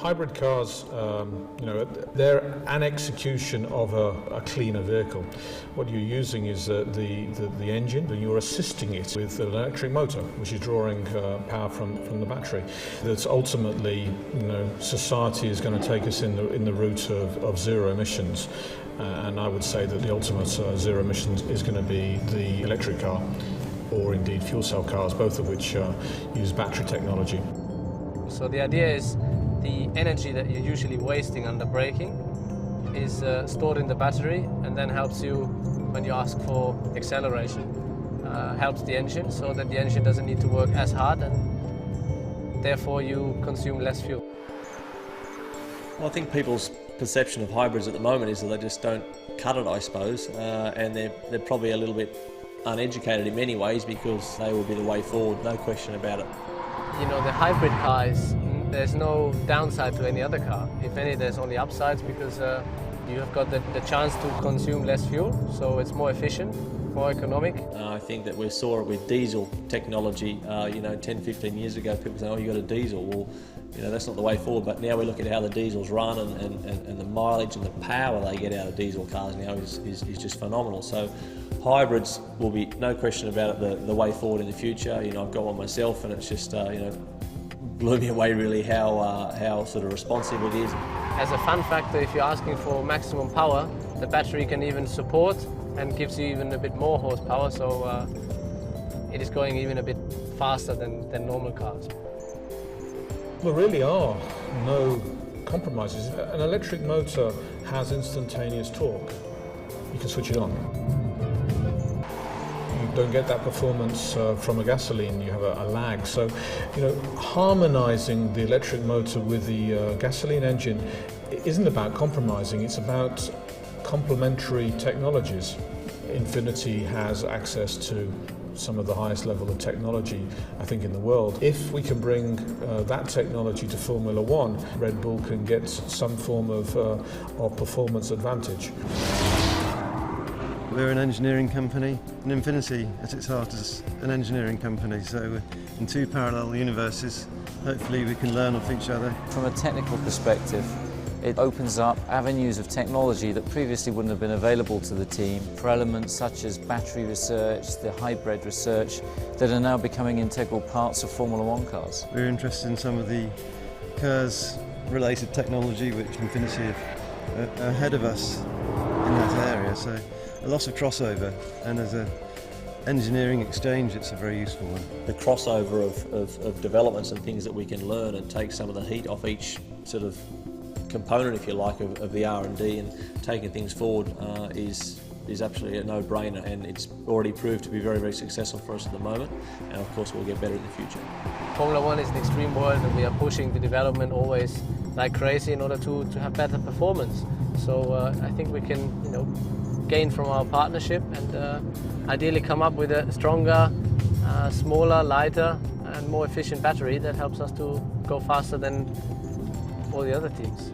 Hybrid cars, they're an execution of a cleaner vehicle. What you're using is the engine, and you're assisting it with an electric motor, which is drawing power from the battery. That's ultimately, society is going to take us in the route of zero emissions. And I would say that the ultimate zero emissions is going to be the electric car, or indeed fuel cell cars, both of which use battery technology. So the idea is the energy that you're usually wasting under braking is stored in the battery, and then helps you when you ask for acceleration. Helps the engine so that the engine doesn't need to work as hard, and therefore you consume less fuel. Well, I think people's perception of hybrids at the moment is that they just don't cut it, I suppose, and they're probably a little bit uneducated in many ways, because they will be the way forward, no question about it. The hybrid car there's no downside to any other car. If any, there's only upsides, because you have got the chance to consume less fuel, so it's more efficient, more economic. I think that we saw it with diesel technology, 10, 15 years ago, people say, oh, you got a diesel. Well, that's not the way forward, but now we look at how the diesels run, and the mileage and the power they get out of diesel cars now is just phenomenal. So hybrids will be, no question about it, the way forward in the future. I've got one myself, and it's just, blew me away really how sort of responsive it is. As a fun factor, if you're asking for maximum power, the battery can even support and gives you even a bit more horsepower, so it is going even a bit faster than normal cars. There really are no compromises. An electric motor has instantaneous torque. You can switch it on. You don't get that performance from a gasoline, you have a lag. So, harmonizing the electric motor with the gasoline engine isn't about compromising, it's about complementary technologies. Infiniti has access to some of the highest level of technology, I think, in the world. If we can bring that technology to Formula One, Red Bull can get some form of performance advantage. We're an engineering company, and Infiniti at its heart is an engineering company, so in two parallel universes, hopefully we can learn off each other. From a technical perspective, it opens up avenues of technology that previously wouldn't have been available to the team for elements such as battery research, the hybrid research, that are now becoming integral parts of Formula One cars. We're interested in some of the cars-related technology which Infiniti are ahead of us in that area, so a lot of crossover, and as an engineering exchange it's a very useful one. The crossover of developments and things that we can learn and take some of the heat off each sort of component, if you like, of the R&D, and taking things forward is absolutely a no-brainer, and it's already proved to be very, very successful for us at the moment, and of course we'll get better in the future. Formula One is an extreme world, and we are pushing the development always like crazy in order to have better performance. So I think we can gain from our partnership, and ideally come up with a stronger, smaller, lighter and more efficient battery that helps us to go faster than all the other teams.